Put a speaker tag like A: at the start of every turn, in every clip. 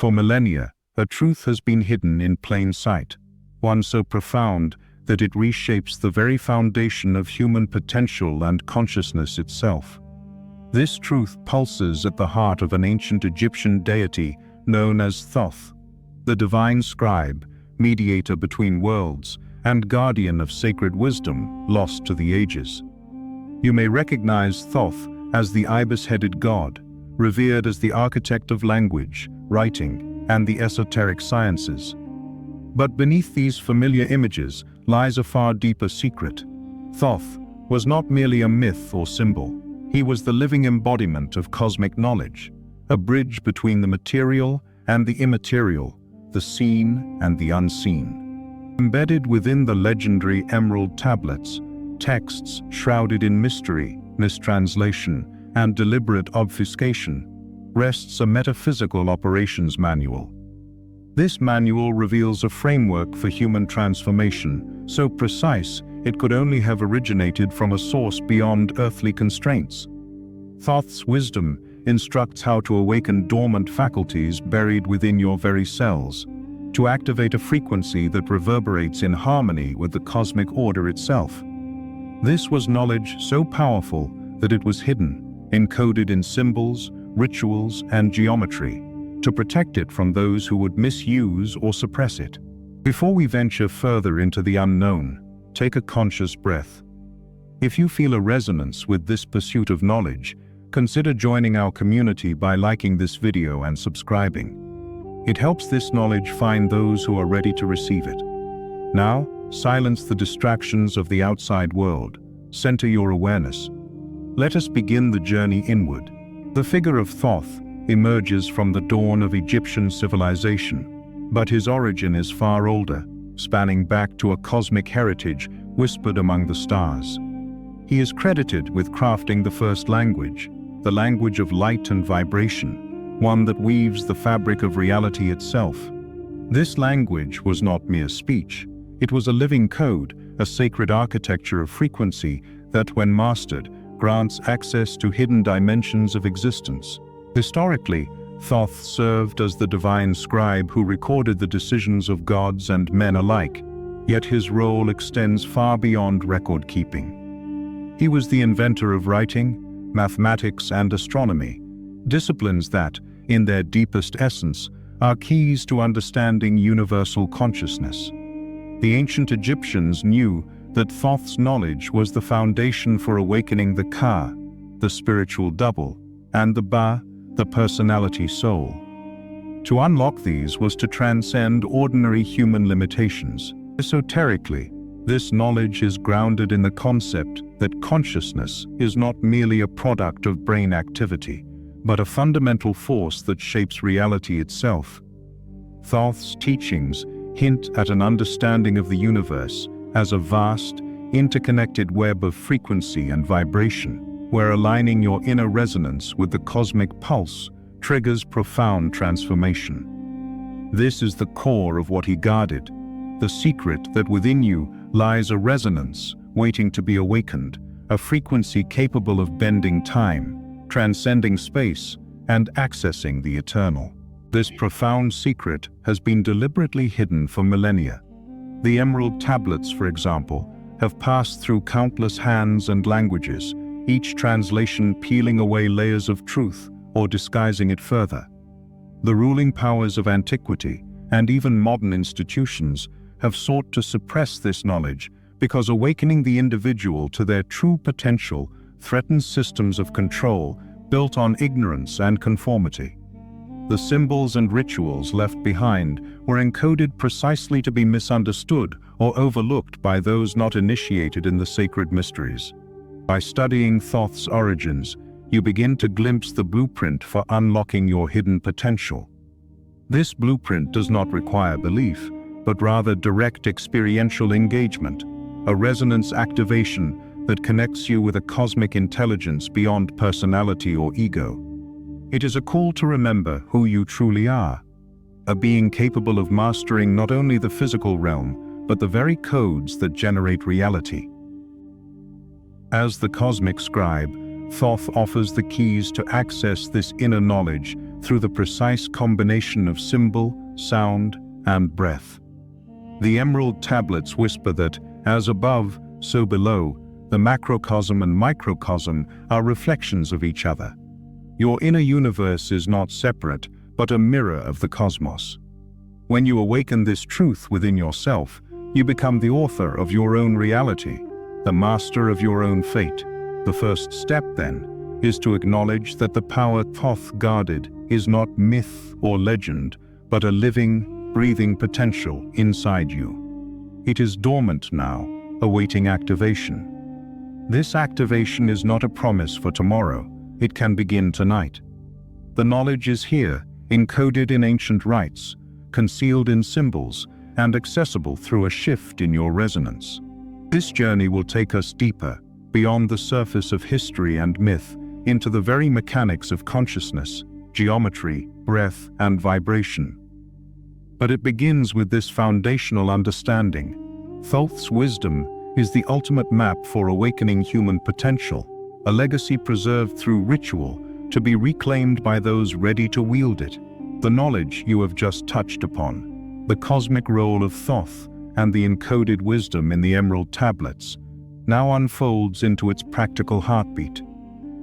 A: For millennia, a truth has been hidden in plain sight, one so profound that it reshapes the very foundation of human potential and consciousness itself. This truth pulses at the heart of an ancient Egyptian deity known as Thoth, the divine scribe, mediator between worlds, and guardian of sacred wisdom lost to the ages. You may recognize Thoth as the ibis-headed god, revered as the architect of language, writing, and the esoteric sciences. But beneath these familiar images lies a far deeper secret. Thoth was not merely a myth or symbol. He was the living embodiment of cosmic knowledge, a bridge between the material and the immaterial, the seen and the unseen. Embedded within the legendary emerald tablets, texts shrouded in mystery, mistranslation, and deliberate obfuscation, rests a metaphysical operations manual. This manual reveals a framework for human transformation, so precise it could only have originated from a source beyond earthly constraints. Thoth's wisdom instructs how to awaken dormant faculties buried within your very cells, to activate a frequency that reverberates in harmony with the cosmic order itself. This was knowledge so powerful that it was hidden, encoded in symbols, rituals, and geometry, to protect it from those who would misuse or suppress it. Before we venture further into the unknown, take a conscious breath. If you feel a resonance with this pursuit of knowledge, consider joining our community by liking this video and subscribing. It helps this knowledge find those who are ready to receive it. Now, silence the distractions of the outside world. Center your awareness. Let us begin the journey inward. The figure of Thoth emerges from the dawn of Egyptian civilization, but his origin is far older, spanning back to a cosmic heritage whispered among the stars. He is credited with crafting the first language, the language of light and vibration, one that weaves the fabric of reality itself. This language was not mere speech. It was a living code, a sacred architecture of frequency that, when mastered, grants access to hidden dimensions of existence. Historically, Thoth served as the divine scribe who recorded the decisions of gods and men alike, yet his role extends far beyond record-keeping. He was the inventor of writing, mathematics, and astronomy, disciplines that, in their deepest essence, are keys to understanding universal consciousness. The ancient Egyptians knew that Thoth's knowledge was the foundation for awakening the Ka, the spiritual double, and the Ba, the personality soul. To unlock these was to transcend ordinary human limitations. Esoterically, this knowledge is grounded in the concept that consciousness is not merely a product of brain activity, but a fundamental force that shapes reality itself. Thoth's teachings hint at an understanding of the universe as a vast, interconnected web of frequency and vibration, where aligning your inner resonance with the cosmic pulse triggers profound transformation. This is the core of what he guarded, the secret that within you lies a resonance waiting to be awakened, a frequency capable of bending time, transcending space, and accessing the eternal. This profound secret has been deliberately hidden for millennia. The emerald tablets, for example, have passed through countless hands and languages, each translation peeling away layers of truth or disguising it further. The ruling powers of antiquity, and even modern institutions, have sought to suppress this knowledge because awakening the individual to their true potential threatens systems of control built on ignorance and conformity. The symbols and rituals left behind were encoded precisely to be misunderstood or overlooked by those not initiated in the sacred mysteries. By studying Thoth's origins, you begin to glimpse the blueprint for unlocking your hidden potential. This blueprint does not require belief, but rather direct experiential engagement, a resonance activation that connects you with a cosmic intelligence beyond personality or ego. It is a call to remember who you truly are, a being capable of mastering not only the physical realm, but the very codes that generate reality. As the cosmic scribe, Thoth offers the keys to access this inner knowledge through the precise combination of symbol, sound, and breath. The emerald tablets whisper that, as above, so below, the macrocosm and microcosm are reflections of each other. Your inner universe is not separate, but a mirror of the cosmos. When you awaken this truth within yourself, you become the author of your own reality, the master of your own fate. The first step, then, is to acknowledge that the power Thoth guarded is not myth or legend, but a living, breathing potential inside you. It is dormant now, awaiting activation. This activation is not a promise for tomorrow. It can begin tonight. The knowledge is here, encoded in ancient rites, concealed in symbols, and accessible through a shift in your resonance. This journey will take us deeper, beyond the surface of history and myth, into the very mechanics of consciousness, geometry, breath, and vibration. But it begins with this foundational understanding. Thoth's wisdom is the ultimate map for awakening human potential, a legacy preserved through ritual to be reclaimed by those ready to wield it. The knowledge you have just touched upon, the cosmic role of Thoth and the encoded wisdom in the emerald tablets, now unfolds into its practical heartbeat,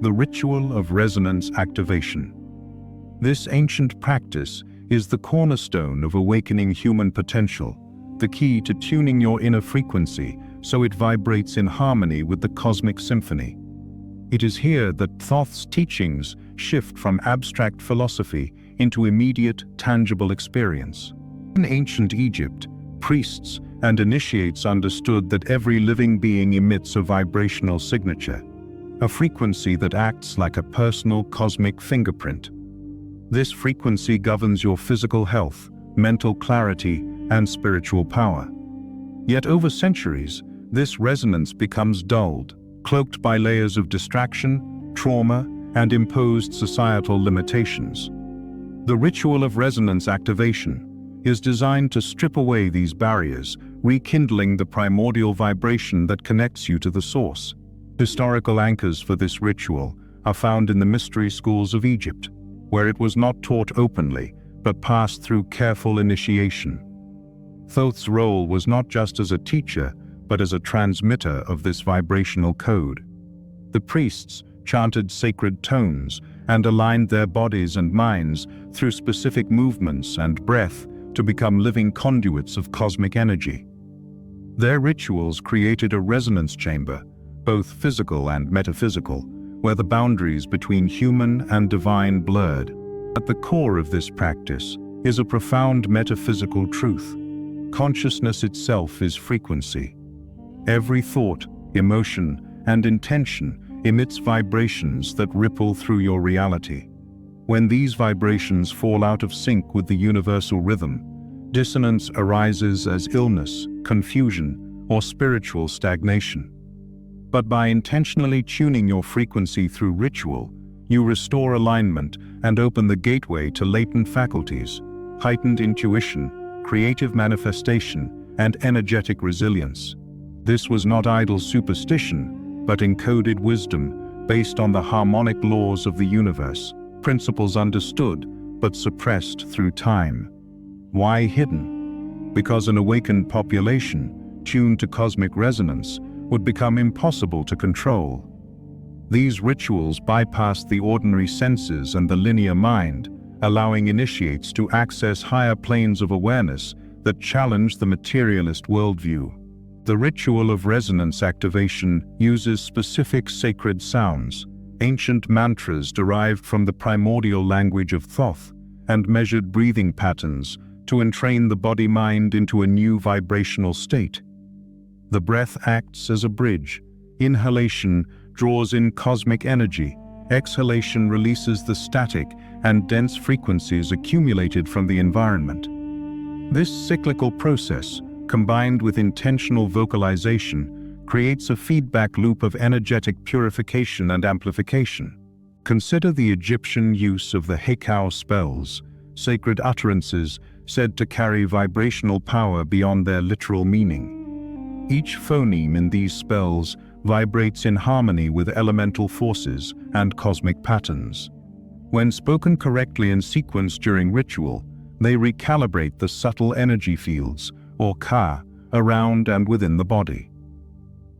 A: the ritual of resonance activation. This ancient practice is the cornerstone of awakening human potential, the key to tuning your inner frequency so it vibrates in harmony with the cosmic symphony. It is here that Thoth's teachings shift from abstract philosophy into immediate, tangible experience. In ancient Egypt, priests and initiates understood that every living being emits a vibrational signature, a frequency that acts like a personal cosmic fingerprint. This frequency governs your physical health, mental clarity, and spiritual power. Yet over centuries, this resonance becomes dulled, cloaked by layers of distraction, trauma, and imposed societal limitations. The ritual of resonance activation is designed to strip away these barriers, rekindling the primordial vibration that connects you to the source. Historical anchors for this ritual are found in the mystery schools of Egypt, where it was not taught openly, but passed through careful initiation. Thoth's role was not just as a teacher, but as a transmitter of this vibrational code. The priests chanted sacred tones and aligned their bodies and minds through specific movements and breath to become living conduits of cosmic energy. Their rituals created a resonance chamber, both physical and metaphysical, where the boundaries between human and divine blurred. At the core of this practice is a profound metaphysical truth. Consciousness itself is frequency. Every thought, emotion, and intention emits vibrations that ripple through your reality. When these vibrations fall out of sync with the universal rhythm, dissonance arises as illness, confusion, or spiritual stagnation. But by intentionally tuning your frequency through ritual, you restore alignment and open the gateway to latent faculties, heightened intuition, creative manifestation, and energetic resilience. This was not idle superstition, but encoded wisdom based on the harmonic laws of the universe, principles understood but suppressed through time. Why hidden? Because an awakened population, tuned to cosmic resonance, would become impossible to control. These rituals bypassed the ordinary senses and the linear mind, allowing initiates to access higher planes of awareness that challenge the materialist worldview. The ritual of resonance activation uses specific sacred sounds, ancient mantras derived from the primordial language of Thoth, and measured breathing patterns to entrain the body-mind into a new vibrational state. The breath acts as a bridge. Inhalation draws in cosmic energy. Exhalation releases the static and dense frequencies accumulated from the environment. This cyclical process, combined with intentional vocalization, creates a feedback loop of energetic purification and amplification. Consider the Egyptian use of the Hekau spells, sacred utterances said to carry vibrational power beyond their literal meaning. Each phoneme in these spells vibrates in harmony with elemental forces and cosmic patterns. When spoken correctly in sequence during ritual, they recalibrate the subtle energy fields, or ka, around and within the body.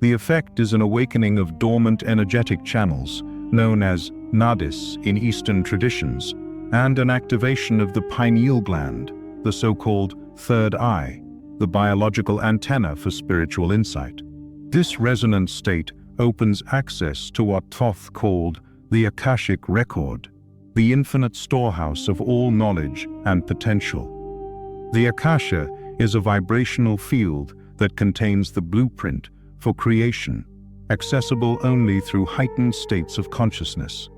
A: The effect is an awakening of dormant energetic channels, known as nadis in Eastern traditions, and an activation of the pineal gland, the so-called third eye, the biological antenna for spiritual insight. This resonant state opens access to what Thoth called the Akashic record, the infinite storehouse of all knowledge and potential. The Akasha is a vibrational field that contains the blueprint for creation, accessible only through heightened states of consciousness.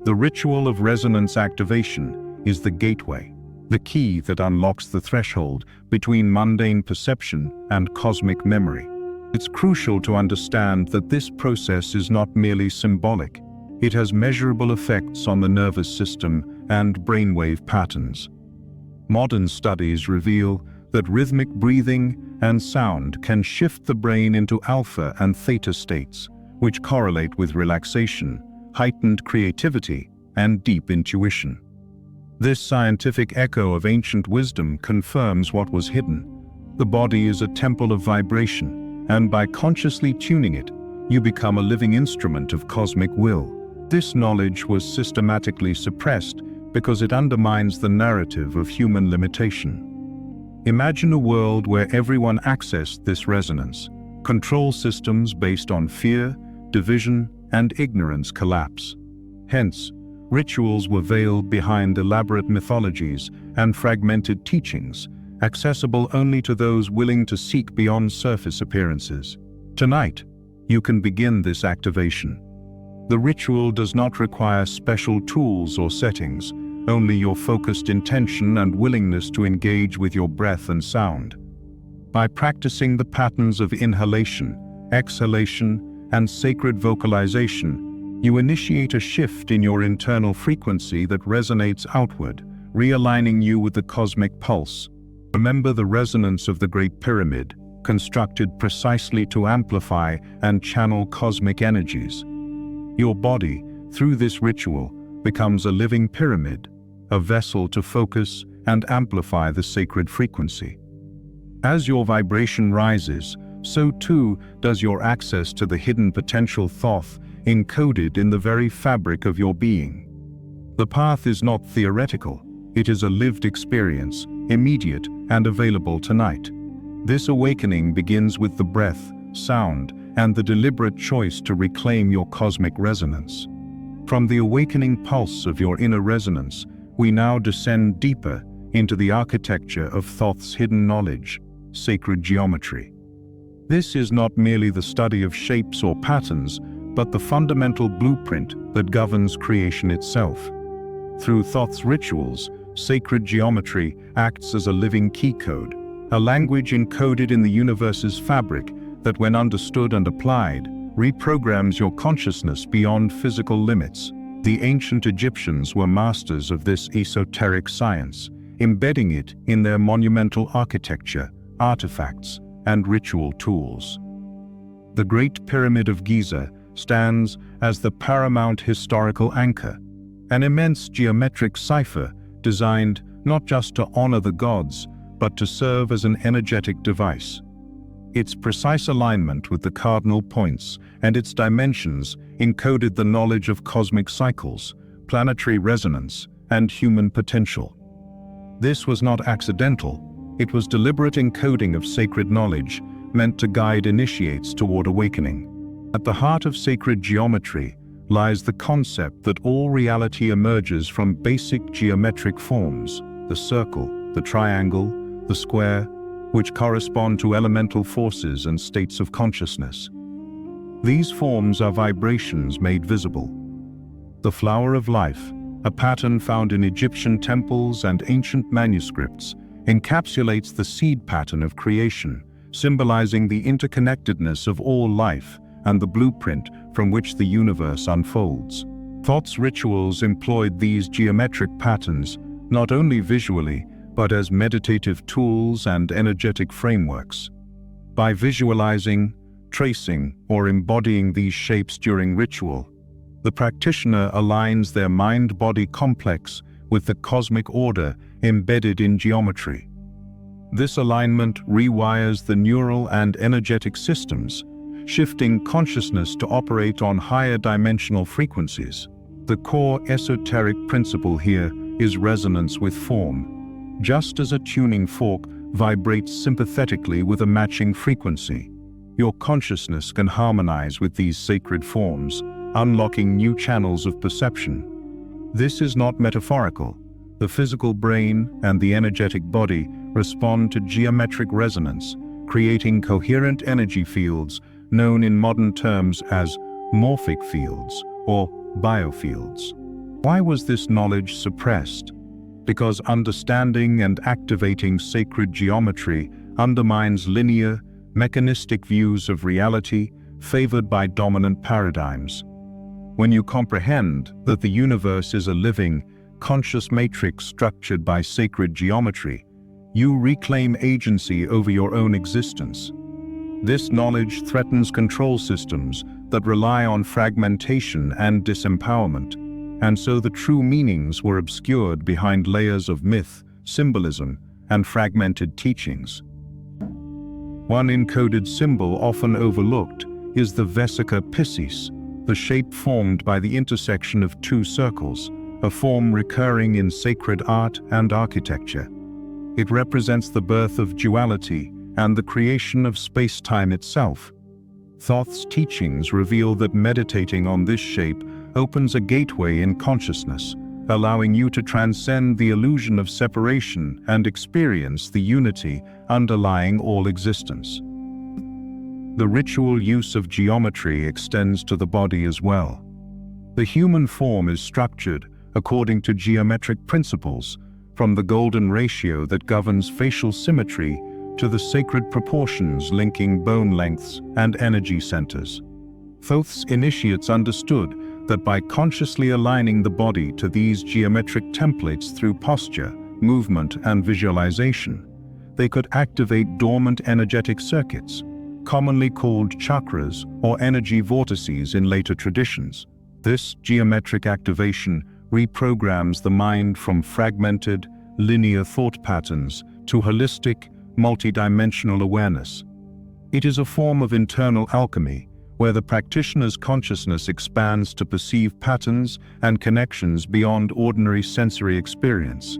A: The ritual of resonance activation is the gateway, the key that unlocks the threshold between mundane perception and cosmic memory. It's crucial to understand that this process is not merely symbolic. It has measurable effects on the nervous system and brainwave patterns. Modern studies reveal that rhythmic breathing and sound can shift the brain into alpha and theta states, which correlate with relaxation, heightened creativity, and deep intuition. This scientific echo of ancient wisdom confirms what was hidden. The body is a temple of vibration, and by consciously tuning it, you become a living instrument of cosmic will. This knowledge was systematically suppressed because it undermines the narrative of human limitation. Imagine a world where everyone accessed this resonance. Control systems based on fear, division, and ignorance collapse. Hence, rituals were veiled behind elaborate mythologies and fragmented teachings, accessible only to those willing to seek beyond surface appearances. Tonight, you can begin this activation. The ritual does not require special tools or settings, only your focused intention and willingness to engage with your breath and sound. By practicing the patterns of inhalation, exhalation, and sacred vocalization, you initiate a shift in your internal frequency that resonates outward, realigning you with the cosmic pulse. Remember the resonance of the Great Pyramid, constructed precisely to amplify and channel cosmic energies. Your body, through this ritual, becomes a living pyramid, a vessel to focus and amplify the sacred frequency. As your vibration rises, so too does your access to the hidden potential Thoth encoded in the very fabric of your being. The path is not theoretical, it is a lived experience, immediate and available tonight. This awakening begins with the breath, sound, and the deliberate choice to reclaim your cosmic resonance. From the awakening pulse of your inner resonance, we now descend deeper into the architecture of Thoth's hidden knowledge, sacred geometry. This is not merely the study of shapes or patterns, but the fundamental blueprint that governs creation itself. Through Thoth's rituals, sacred geometry acts as a living key code, a language encoded in the universe's fabric that, when understood and applied, reprograms your consciousness beyond physical limits. The ancient Egyptians were masters of this esoteric science, embedding it in their monumental architecture, artifacts, and ritual tools. The Great Pyramid of Giza stands as the paramount historical anchor, an immense geometric cipher designed not just to honor the gods, but to serve as an energetic device. Its precise alignment with the cardinal points and its dimensions encoded the knowledge of cosmic cycles, planetary resonance, and human potential. This was not accidental, it was deliberate encoding of sacred knowledge meant to guide initiates toward awakening. At the heart of sacred geometry lies the concept that all reality emerges from basic geometric forms, the circle, the triangle, the square, which correspond to elemental forces and states of consciousness. These forms are vibrations made visible. The flower of life, a pattern found in Egyptian temples and ancient manuscripts, encapsulates the seed pattern of creation, symbolizing the interconnectedness of all life and the blueprint from which the universe unfolds. Thoth's rituals employed these geometric patterns not only visually, but as meditative tools and energetic frameworks. By visualizing, tracing, or embodying these shapes during ritual, The practitioner aligns their mind-body complex with the cosmic order embedded in geometry. This alignment rewires the neural and energetic systems, shifting consciousness to operate on higher dimensional frequencies. The core esoteric principle here is resonance with form. Just as a tuning fork vibrates sympathetically with a matching frequency, your consciousness can harmonize with these sacred forms, unlocking new channels of perception. This is not metaphorical. The physical brain and the energetic body respond to geometric resonance, creating coherent energy fields known in modern terms as morphic fields or biofields. Why was this knowledge suppressed? Because understanding and activating sacred geometry undermines linear, mechanistic views of reality favored by dominant paradigms. When you comprehend that the universe is a living, conscious matrix structured by sacred geometry, you reclaim agency over your own existence. This knowledge threatens control systems that rely on fragmentation and disempowerment, and so the true meanings were obscured behind layers of myth, symbolism, and fragmented teachings. One encoded symbol often overlooked is the vesica piscis, the shape formed by the intersection of two circles, a form recurring in sacred art and architecture. It represents the birth of duality and the creation of space-time itself. Thoth's teachings reveal that meditating on this shape opens a gateway in consciousness, allowing you to transcend the illusion of separation and experience the unity underlying all existence. The ritual use of geometry extends to the body as well. The human form is structured according to geometric principles, from the golden ratio that governs facial symmetry to the sacred proportions linking bone lengths and energy centers. Thoth's initiates understood that by consciously aligning the body to these geometric templates through posture, movement, and visualization, they could activate dormant energetic circuits, commonly called chakras or energy vortices in later traditions. This geometric activation reprograms the mind from fragmented, linear thought patterns to holistic, multidimensional awareness. It is a form of internal alchemy, where the practitioner's consciousness expands to perceive patterns and connections beyond ordinary sensory experience.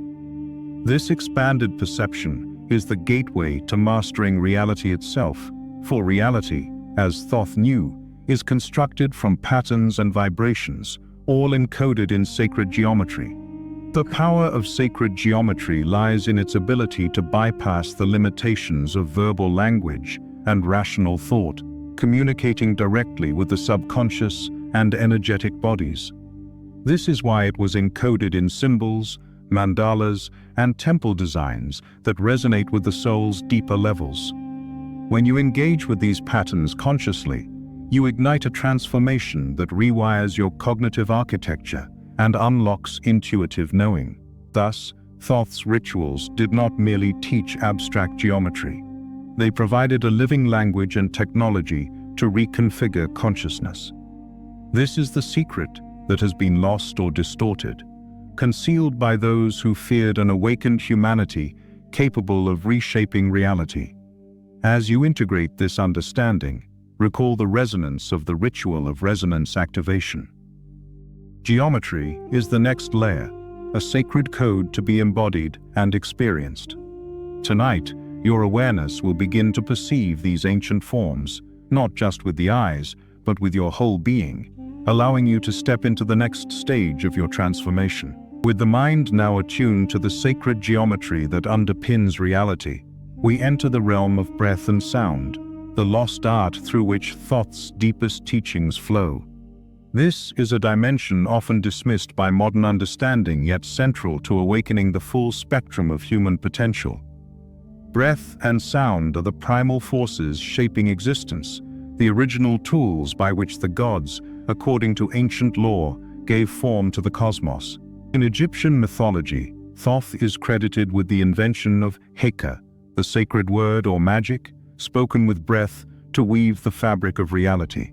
A: This expanded perception is the gateway to mastering reality itself, for reality, as Thoth knew, is constructed from patterns and vibrations, all encoded in sacred geometry. The power of sacred geometry lies in its ability to bypass the limitations of verbal language and rational thought, communicating directly with the subconscious and energetic bodies. This is why it was encoded in symbols, mandalas, and temple designs that resonate with the soul's deeper levels. When you engage with these patterns consciously, you ignite a transformation that rewires your cognitive architecture and unlocks intuitive knowing. Thus, Thoth's rituals did not merely teach abstract geometry. They provided a living language and technology to reconfigure consciousness. This is the secret that has been lost or distorted, concealed by those who feared an awakened humanity capable of reshaping reality. As you integrate this understanding, recall the resonance of the ritual of resonance activation. Geometry is the next layer, a sacred code to be embodied and experienced. Tonight, your awareness will begin to perceive these ancient forms, not just with the eyes, but with your whole being, allowing you to step into the next stage of your transformation. With the mind now attuned to the sacred geometry that underpins reality, we enter the realm of breath and sound, the lost art through which Thoth's deepest teachings flow. This is a dimension often dismissed by modern understanding, yet central to awakening the full spectrum of human potential. Breath and sound are the primal forces shaping existence, the original tools by which the gods, according to ancient lore, gave form to the cosmos. In Egyptian mythology, Thoth is credited with the invention of Heka, the sacred word or magic, spoken with breath to weave the fabric of reality.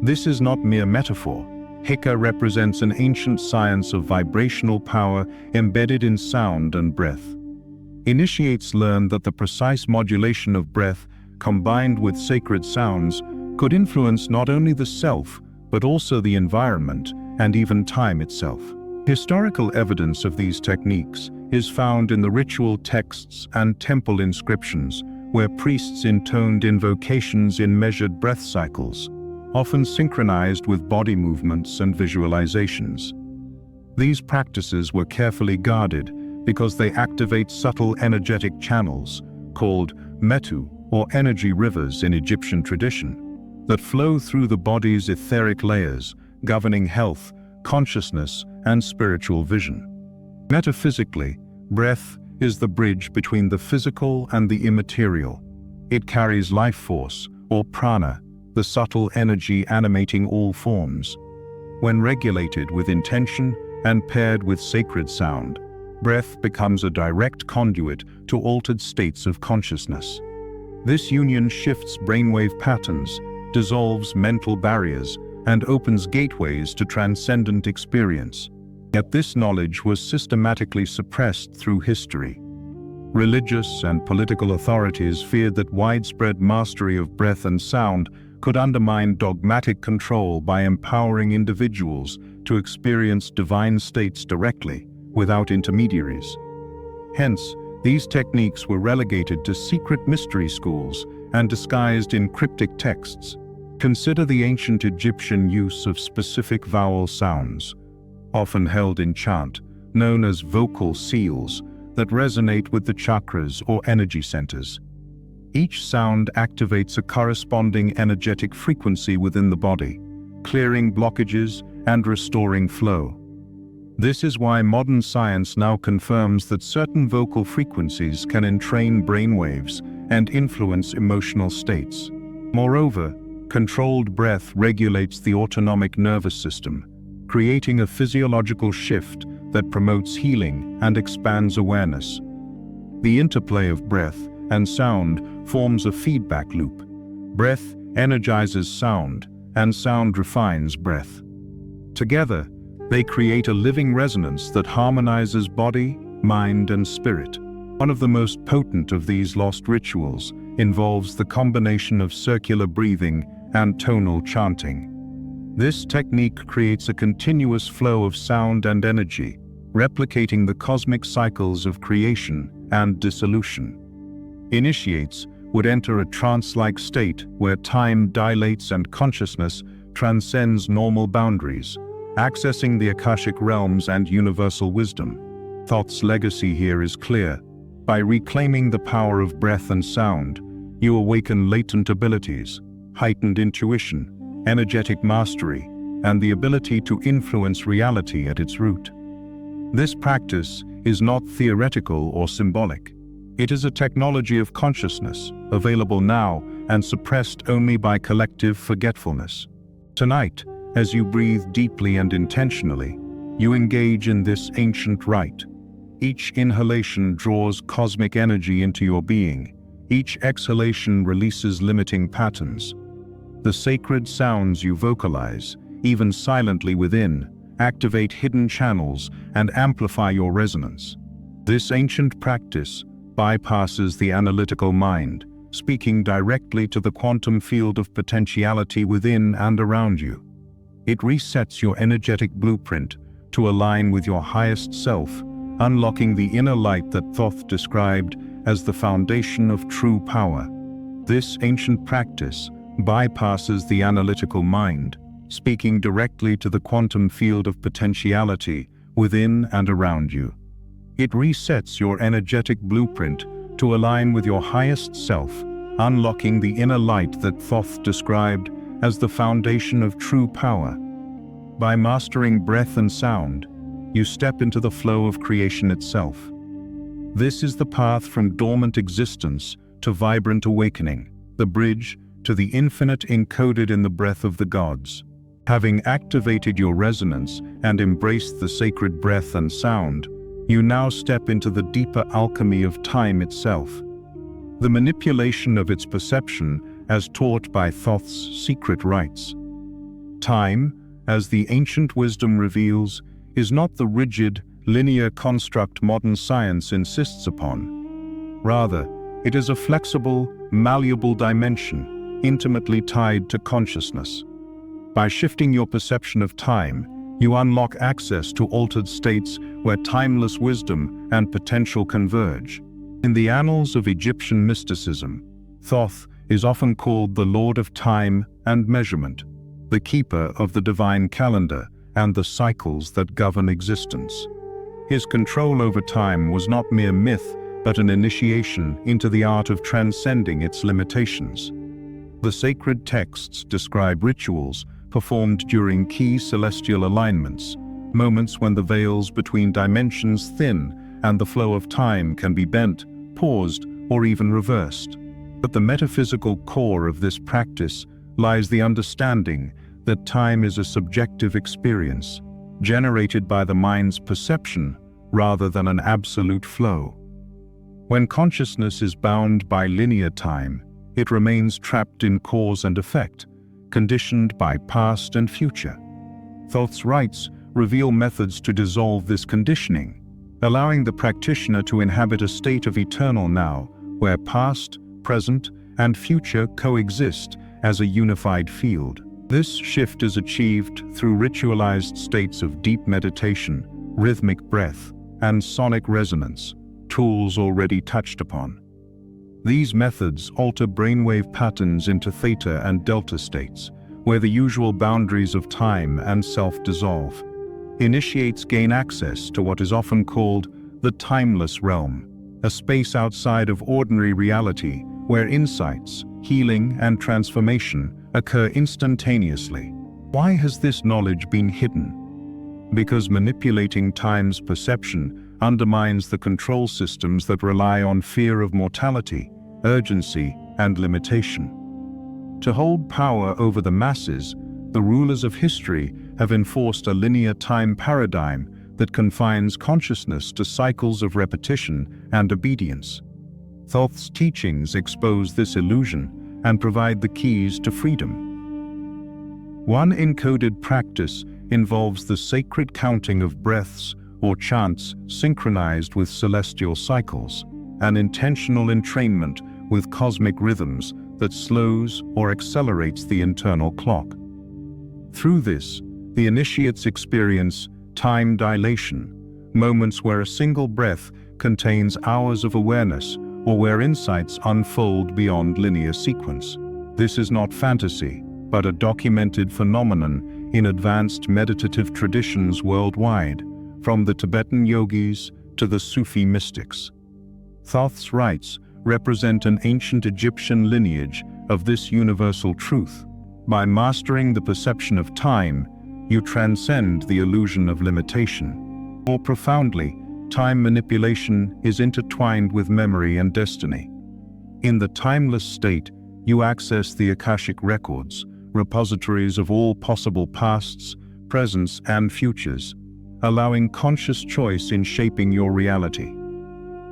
A: This is not mere metaphor. Hika represents an ancient science of vibrational power embedded in sound and breath. Initiates learn that the precise modulation of breath, combined with sacred sounds, could influence not only the self, but also the environment and even time itself. Historical evidence of these techniques is found in the ritual texts and temple inscriptions, where priests intoned invocations in measured breath cycles, often synchronized with body movements and visualizations. These practices were carefully guarded because they activate subtle energetic channels, called metu, or energy rivers in Egyptian tradition, that flow through the body's etheric layers, governing health, consciousness, and spiritual vision. Metaphysically, breath is the bridge between the physical and the immaterial. It carries life force, or prana, the subtle energy animating all forms. When regulated with intention and paired with sacred sound, breath becomes a direct conduit to altered states of consciousness. This union shifts brainwave patterns, dissolves mental barriers, and opens gateways to transcendent experience. Yet this knowledge was systematically suppressed through history. Religious and political authorities feared that widespread mastery of breath and sound could undermine dogmatic control by empowering individuals to experience divine states directly, without intermediaries. Hence, these techniques were relegated to secret mystery schools and disguised in cryptic texts. Consider the ancient Egyptian use of specific vowel sounds, often held in chant, known as vocal seals, that resonate with the chakras or energy centers. Each sound activates a corresponding energetic frequency within the body, clearing blockages and restoring flow. This is why modern science now confirms that certain vocal frequencies can entrain brainwaves and influence emotional states. Moreover, controlled breath regulates the autonomic nervous system, creating a physiological shift that promotes healing and expands awareness. The interplay of breath and sound forms a feedback loop. Breath energizes sound, and sound refines breath. Together, they create a living resonance that harmonizes body, mind, and spirit. One of the most potent of these lost rituals involves the combination of circular breathing and tonal chanting. This technique creates a continuous flow of sound and energy, replicating the cosmic cycles of creation and dissolution. Initiates would enter a trance-like state where time dilates and consciousness transcends normal boundaries, accessing the Akashic realms and universal wisdom. Thoth's legacy here is clear. By reclaiming the power of breath and sound, you awaken latent abilities, heightened intuition, energetic mastery, and the ability to influence reality at its root. This practice is not theoretical or symbolic. It is a technology of consciousness, available now and suppressed only by collective forgetfulness. Tonight, as you breathe deeply and intentionally, you engage in this ancient rite. Each inhalation draws cosmic energy into your being. Each exhalation releases limiting patterns. The sacred sounds you vocalize, even silently within, activate hidden channels and amplify your resonance. This ancient practice bypasses the analytical mind, speaking directly to the quantum field of potentiality within and around you. It resets your energetic blueprint to align with your highest self, unlocking the inner light that Thoth described as the foundation of true power. This ancient practice bypasses the analytical mind, speaking directly to the quantum field of potentiality within and around you. It resets your energetic blueprint to align with your highest self, unlocking the inner light that Thoth described as the foundation of true power. By mastering breath and sound, you step into the flow of creation itself. This is the path from dormant existence to vibrant awakening, the bridge to the infinite encoded in the breath of the gods. Having activated your resonance and embraced the sacred breath and sound, you now step into the deeper alchemy of time itself. The manipulation of its perception as taught by Thoth's secret rites. Time, as the ancient wisdom reveals, is not the rigid, linear construct modern science insists upon. Rather, it is a flexible, malleable dimension, intimately tied to consciousness. By shifting your perception of time, you unlock access to altered states where timeless wisdom and potential converge. In the annals of Egyptian mysticism, Thoth is often called the Lord of Time and Measurement, the keeper of the divine calendar and the cycles that govern existence. His control over time was not mere myth, but an initiation into the art of transcending its limitations. The sacred texts describe rituals performed during key celestial alignments, moments when the veils between dimensions thin and the flow of time can be bent, paused, or even reversed. At the metaphysical core of this practice lies the understanding that time is a subjective experience, generated by the mind's perception rather than an absolute flow. When consciousness is bound by linear time, it remains trapped in cause and effect, conditioned by past and future. Thoth's rites reveal methods to dissolve this conditioning, allowing the practitioner to inhabit a state of eternal now, where past, present, and future coexist as a unified field. This shift is achieved through ritualized states of deep meditation, rhythmic breath, and sonic resonance, tools already touched upon. These methods alter brainwave patterns into theta and delta states, where the usual boundaries of time and self dissolve. Initiates gain access to what is often called the timeless realm, a space outside of ordinary reality where insights, healing, and transformation occur instantaneously. Why has this knowledge been hidden? Because manipulating time's perception undermines the control systems that rely on fear of mortality, urgency, and limitation. To hold power over the masses, the rulers of history have enforced a linear time paradigm that confines consciousness to cycles of repetition and obedience. Thoth's teachings expose this illusion and provide the keys to freedom. One encoded practice involves the sacred counting of breaths or chants synchronized with celestial cycles, an intentional entrainment with cosmic rhythms that slows or accelerates the internal clock. Through this, the initiates experience time dilation, moments where a single breath contains hours of awareness or where insights unfold beyond linear sequence. This is not fantasy, but a documented phenomenon in advanced meditative traditions worldwide, from the Tibetan yogis to the Sufi mystics. Thoth's rites represent an ancient Egyptian lineage of this universal truth. By mastering the perception of time, you transcend the illusion of limitation. More profoundly, time manipulation is intertwined with memory and destiny. In the timeless state, you access the Akashic records, repositories of all possible pasts, presents, and futures, allowing conscious choice in shaping your reality.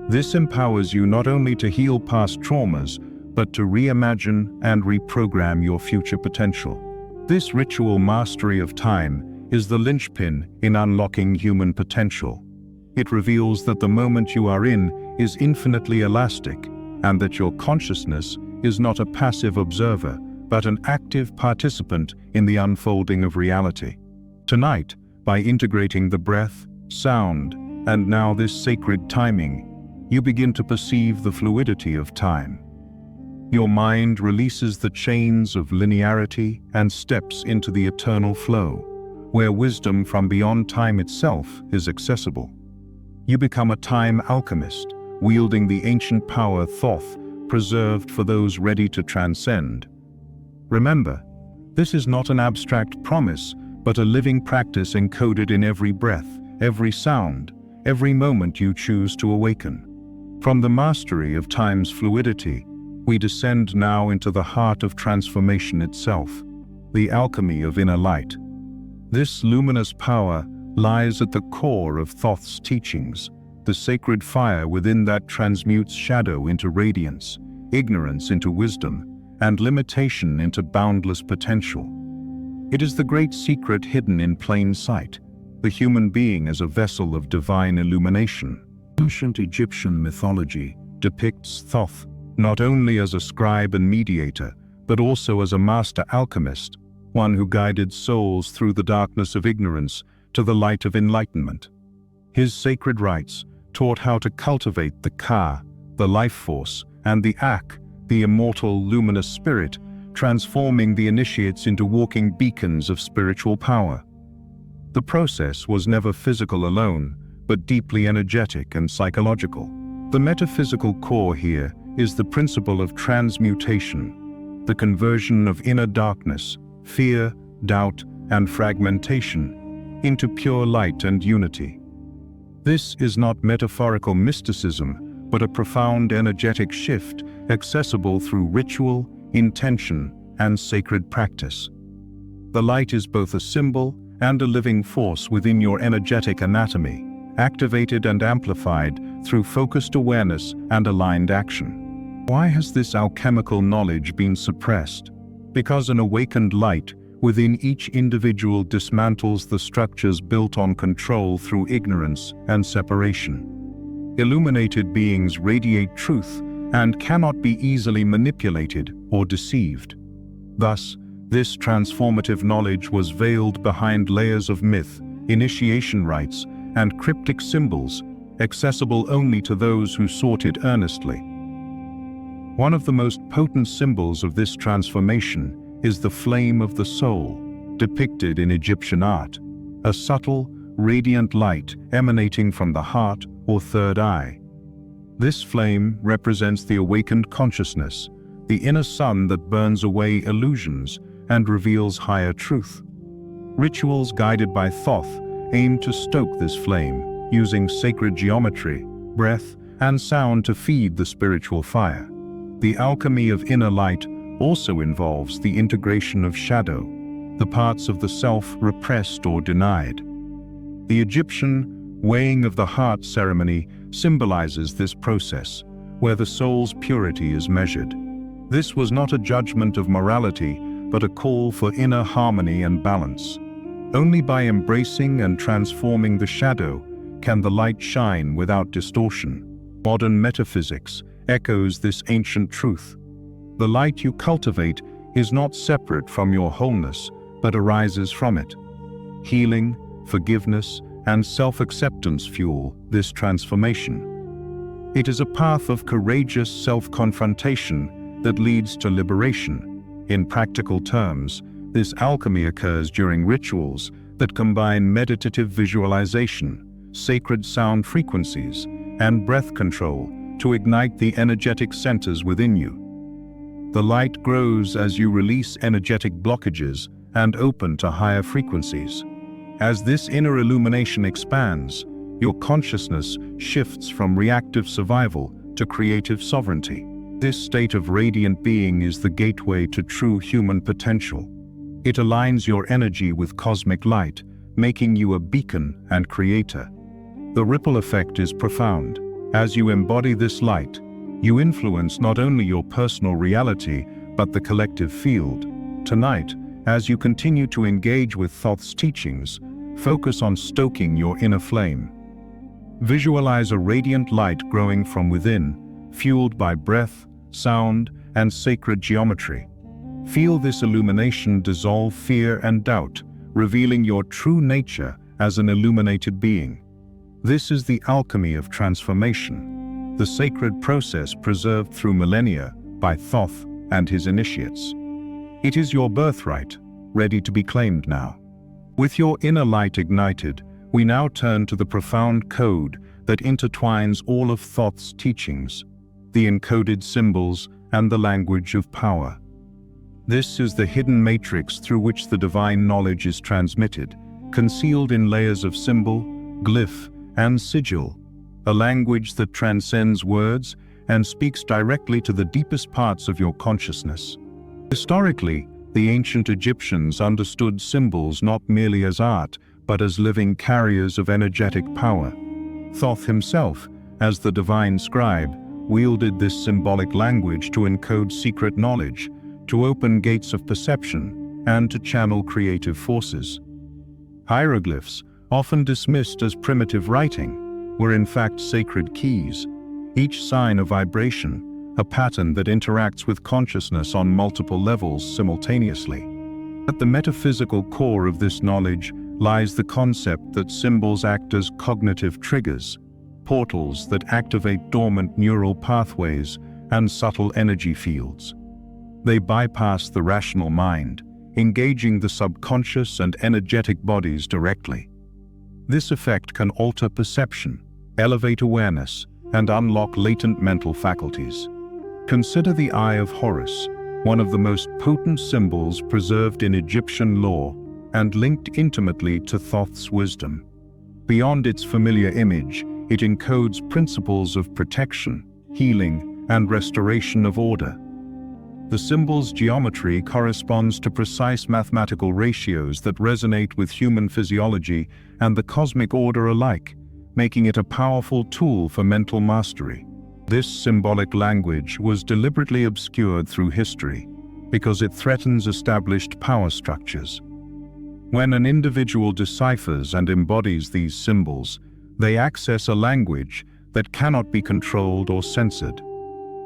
A: This empowers you not only to heal past traumas, but to reimagine and reprogram your future potential. This ritual mastery of time is the linchpin in unlocking human potential. It reveals that the moment you are in is infinitely elastic, and that your consciousness is not a passive observer, but an active participant in the unfolding of reality. Tonight, by integrating the breath, sound, and now this sacred timing, you begin to perceive the fluidity of time. Your mind releases the chains of linearity and steps into the eternal flow, where wisdom from beyond time itself is accessible. You become a time alchemist, wielding the ancient power Thoth preserved for those ready to transcend. Remember, this is not an abstract promise, but a living practice encoded in every breath, every sound, every moment you choose to awaken. From the mastery of time's fluidity, we descend now into the heart of transformation itself, the alchemy of inner light. This luminous power lies at the core of Thoth's teachings, the sacred fire within that transmutes shadow into radiance, ignorance into wisdom, and limitation into boundless potential. It is the great secret hidden in plain sight, the human being as a vessel of divine illumination. Ancient Egyptian mythology depicts Thoth not only as a scribe and mediator, but also as a master alchemist, one who guided souls through the darkness of ignorance to the light of enlightenment. His sacred rites taught how to cultivate the Ka, the life force, and the Ak, the immortal luminous spirit, transforming the initiates into walking beacons of spiritual power. The process was never physical alone, but deeply energetic and psychological. The metaphysical core here is the principle of transmutation, the conversion of inner darkness, fear, doubt, and fragmentation into pure light and unity. This is not metaphorical mysticism, but a profound energetic shift accessible through ritual, intention, and sacred practice. The light is both a symbol and a living force within your energetic anatomy, activated and amplified through focused awareness and aligned action. Why has this alchemical knowledge been suppressed? Because an awakened light within each individual dismantles the structures built on control through ignorance and separation. Illuminated beings radiate truth and cannot be easily manipulated or deceived. Thus, this transformative knowledge was veiled behind layers of myth, initiation rites, and cryptic symbols, accessible only to those who sought it earnestly. One of the most potent symbols of this transformation is the flame of the soul, depicted in Egyptian art, a subtle, radiant light emanating from the heart or third eye. This flame represents the awakened consciousness, the inner sun that burns away illusions and reveals higher truth. Rituals guided by Thoth aim to stoke this flame, using sacred geometry, breath, and sound to feed the spiritual fire. The alchemy of inner light also involves the integration of shadow, the parts of the self repressed or denied. The Egyptian weighing of the heart ceremony symbolizes this process, where the soul's purity is measured. This was not a judgment of morality, but a call for inner harmony and balance. Only by embracing and transforming the shadow can the light shine without distortion. Modern metaphysics echoes this ancient truth. The light you cultivate is not separate from your wholeness, but arises from it. Healing, forgiveness, and self-acceptance fuel this transformation. It is a path of courageous self-confrontation that leads to liberation. In practical terms, this alchemy occurs during rituals that combine meditative visualization, sacred sound frequencies, and breath control to ignite the energetic centers within you. The light grows as you release energetic blockages and open to higher frequencies. As this inner illumination expands, your consciousness shifts from reactive survival to creative sovereignty. This state of radiant being is the gateway to true human potential. It aligns your energy with cosmic light, making you a beacon and creator. The ripple effect is profound. As you embody this light, you influence not only your personal reality, but the collective field. Tonight, as you continue to engage with Thoth's teachings, focus on stoking your inner flame. Visualize a radiant light growing from within, fueled by breath, sound, and sacred geometry. Feel this illumination dissolve fear and doubt, revealing your true nature as an illuminated being. This is the alchemy of transformation, the sacred process preserved through millennia by Thoth and his initiates. It is your birthright, ready to be claimed now. With your inner light ignited, we now turn to the profound code that intertwines all of Thoth's teachings, the encoded symbols and the language of power. This is the hidden matrix through which the divine knowledge is transmitted, concealed in layers of symbol, glyph, and sigil, a language that transcends words and speaks directly to the deepest parts of your consciousness. Historically, the ancient Egyptians understood symbols not merely as art, but as living carriers of energetic power. Thoth himself, as the divine scribe, wielded this symbolic language to encode secret knowledge, to open gates of perception, and to channel creative forces. Hieroglyphs, often dismissed as primitive writing, were in fact sacred keys, each sign a vibration, a pattern that interacts with consciousness on multiple levels simultaneously. At the metaphysical core of this knowledge lies the concept that symbols act as cognitive triggers, portals that activate dormant neural pathways and subtle energy fields. They bypass the rational mind, engaging the subconscious and energetic bodies directly. This effect can alter perception, elevate awareness, and unlock latent mental faculties. Consider the Eye of Horus, one of the most potent symbols preserved in Egyptian lore and linked intimately to Thoth's wisdom. Beyond its familiar image, it encodes principles of protection, healing, and restoration of order. The symbol's geometry corresponds to precise mathematical ratios that resonate with human physiology and the cosmic order alike, making it a powerful tool for mental mastery. This symbolic language was deliberately obscured through history because it threatens established power structures. When an individual deciphers and embodies these symbols, they access a language that cannot be controlled or censored.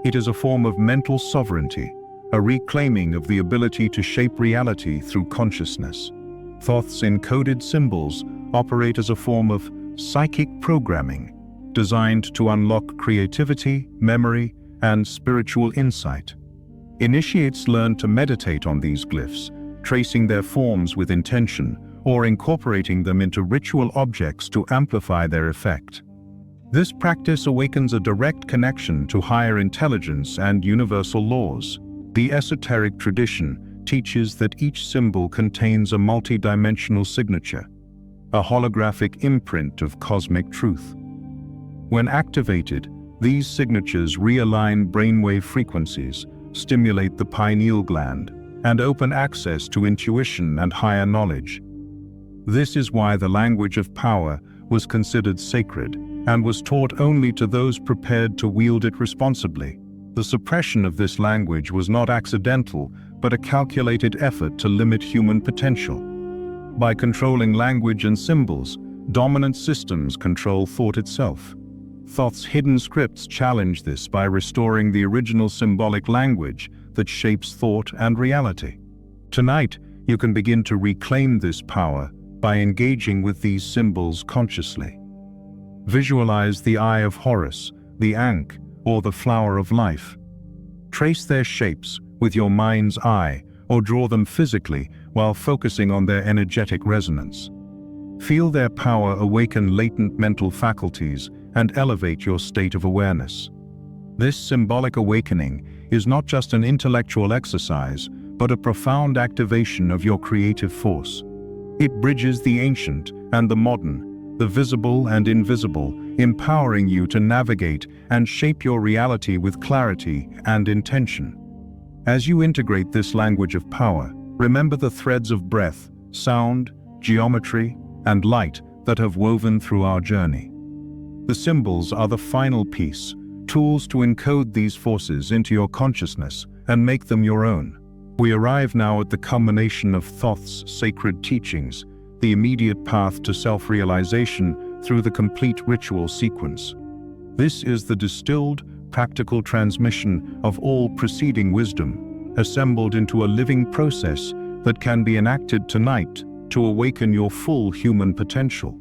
A: It is a form of mental sovereignty, a reclaiming of the ability to shape reality through consciousness. Thoth's encoded symbols operate as a form of psychic programming, designed to unlock creativity, memory, and spiritual insight. Initiates learn to meditate on these glyphs, tracing their forms with intention or incorporating them into ritual objects to amplify their effect. This practice awakens a direct connection to higher intelligence and universal laws. The esoteric tradition teaches that each symbol contains a multi-dimensional signature, a holographic imprint of cosmic truth. When activated, these signatures realign brainwave frequencies, stimulate the pineal gland, and open access to intuition and higher knowledge. This is why the language of power was considered sacred and was taught only to those prepared to wield it responsibly. The suppression of this language was not accidental, but a calculated effort to limit human potential. By controlling language and symbols, dominant systems control thought itself. Thoth's hidden scripts challenge this by restoring the original symbolic language that shapes thought and reality. Tonight, you can begin to reclaim this power by engaging with these symbols consciously. Visualize the Eye of Horus, the Ankh, or the Flower of Life. Trace their shapes with your mind's eye or draw them physically while focusing on their energetic resonance. Feel their power awaken latent mental faculties and elevate your state of awareness. This symbolic awakening is not just an intellectual exercise, but a profound activation of your creative force. It bridges the ancient and the modern, the visible and invisible, empowering you to navigate and shape your reality with clarity and intention. As you integrate this language of power, remember the threads of breath, sound, geometry, and light that have woven through our journey. The symbols are the final piece, tools to encode these forces into your consciousness and make them your own. We arrive now at the culmination of Thoth's sacred teachings, the immediate path to self-realization through the complete ritual sequence. This is the distilled, practical transmission of all preceding wisdom, assembled into a living process that can be enacted tonight to awaken your full human potential.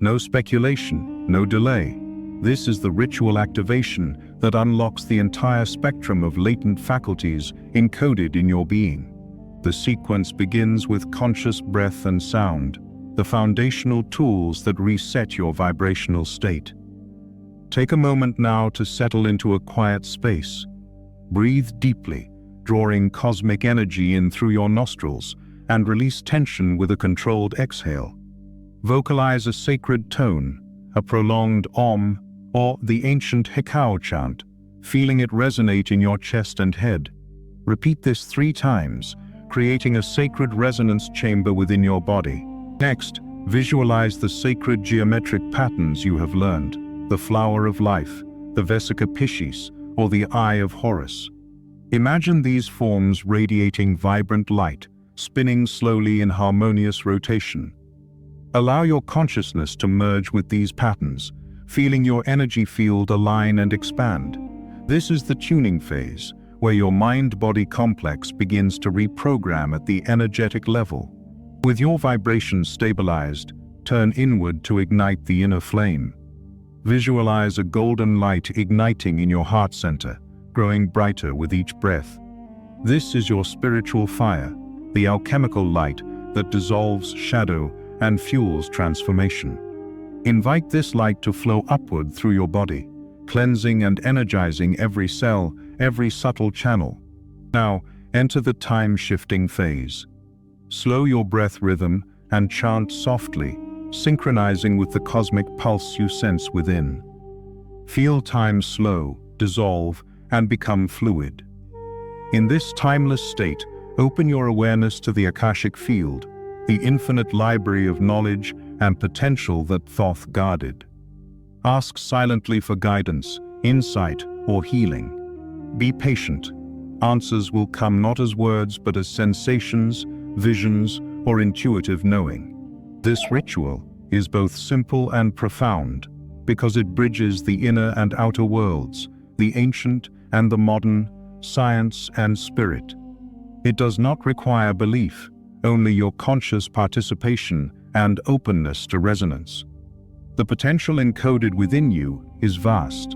A: No speculation, no delay. This is the ritual activation that unlocks the entire spectrum of latent faculties encoded in your being. The sequence begins with conscious breath and sound, the foundational tools that reset your vibrational state. Take a moment now to settle into a quiet space. Breathe deeply, drawing cosmic energy in through your nostrils, and release tension with a controlled exhale. Vocalize a sacred tone, a prolonged Om, or the ancient Hekau chant, feeling it resonate in your chest and head. Repeat this 3 times, creating a sacred resonance chamber within your body. Next, visualize the sacred geometric patterns you have learned, the Flower of Life, the Vesica Piscis, or the Eye of Horus. Imagine these forms radiating vibrant light, spinning slowly in harmonious rotation. Allow your consciousness to merge with these patterns, feeling your energy field align and expand. This is the tuning phase, where your mind-body complex begins to reprogram at the energetic level. With your vibrations stabilized, turn inward to ignite the inner flame. Visualize a golden light igniting in your heart center, growing brighter with each breath. This is your spiritual fire, the alchemical light that dissolves shadow and fuels transformation. Invite this light to flow upward through your body, cleansing and energizing every cell, every subtle channel. Now, enter the time-shifting phase. Slow your breath rhythm and chant softly, synchronizing with the cosmic pulse you sense within. Feel time slow, dissolve, and become fluid. In this timeless state, open your awareness to the Akashic field, the infinite library of knowledge and potential that Thoth guarded. Ask silently for guidance, insight, or healing. Be patient. Answers will come not as words but as sensations, visions, or intuitive knowing. This ritual is both simple and profound because it bridges the inner and outer worlds, the ancient and the modern, science and spirit. It does not require belief, only your conscious participation and openness to resonance. The potential encoded within you is vast.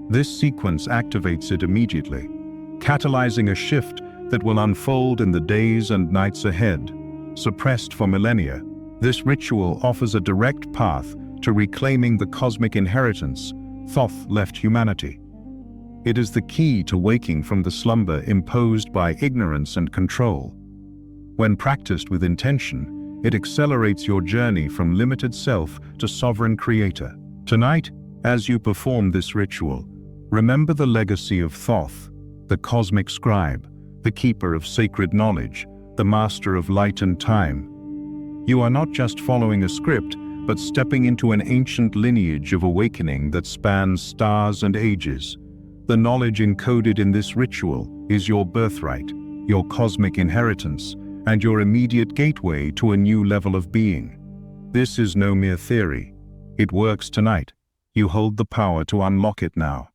A: This sequence activates it immediately, catalyzing a shift that will unfold in the days and nights ahead. Suppressed for millennia, this ritual offers a direct path to reclaiming the cosmic inheritance Thoth left humanity. It is the key to waking from the slumber imposed by ignorance and control. When practiced with intention, it accelerates your journey from limited self to sovereign creator. Tonight, as you perform this ritual, remember the legacy of Thoth, the cosmic scribe, the keeper of sacred knowledge, the master of light and time. You are not just following a script, but stepping into an ancient lineage of awakening that spans stars and ages. The knowledge encoded in this ritual is your birthright, your cosmic inheritance, and your immediate gateway to a new level of being. This is no mere theory. It works tonight. You hold the power to unlock it now.